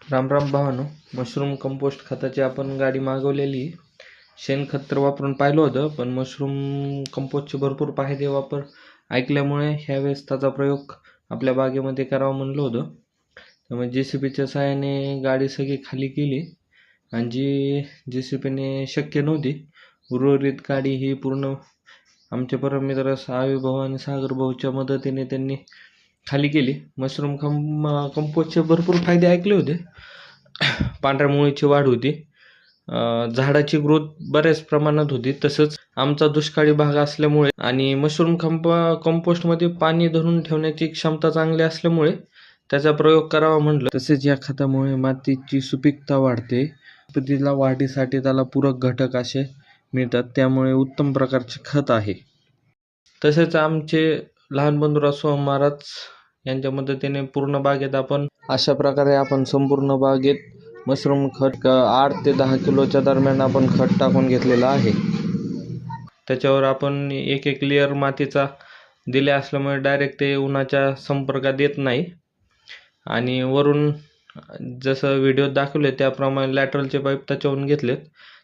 Ram Ram भावानो, mushroom compost खताची आपण गाडी मागवलेली. शेणखत तर वापरून पाहिलं होतं, पण मशरूम कंपोस्टचे भरपूर फायदे ऐकल्यामुळे ह्यावेळेस त्याचा प्रयोग आपल्या बागेमध्ये करावा म्हणलं होतं. त्यामुळे JCBच्या सहाय्याने गाडी सगळी खाली केली आणि जी JCBने शक्य नव्हती उर्वरित गाडी ही पूर्ण आमचे परममित्र सावी भाऊ आणि सागर भाऊच्या मदतीने त्यांनी खाली केली. मशरूम कंपोस्टचे भरपूर फायदे ऐकले होते. पांढऱ्या मुळीची वाढ होती, झाडाची ग्रोथ बऱ्याच प्रमाणात होती. तसंच आमचा दुष्काळी भाग असल्यामुळे आणि मशरूम कंपोस्टमध्ये पाणी धरून ठेवण्याची क्षमता चांगली असल्यामुळे त्याचा प्रयोग करावा म्हटलं. तसेच या खतामुळे मातीची सुपीकता वाढते. तिला वाढीसाठी त्याला पूरक घटक असे मिळतात, त्यामुळे उत्तम प्रकारचे खत आहे. तसेच आमचे लहान बंधू रासोहम महाराज यांच्या मदतीने पूर्ण बागेत आपण अशा प्रकारे संपूर्ण बागेत मशरूम खत 8 ते 10 किलोच्या दरम्यान आपण खत टाकून घेतलेलं आहे. त्याच्यावर आपण एक लेअर मातीचा दिले असल्यामुळे डायरेक्ट ते उन्हाच्या संपर्कात येत नाही आणि वरून जसं व्हिडिओत दाखवले त्याप्रमाणे लॅटरलचे पाईप त्याच्यावरून घेतलेत.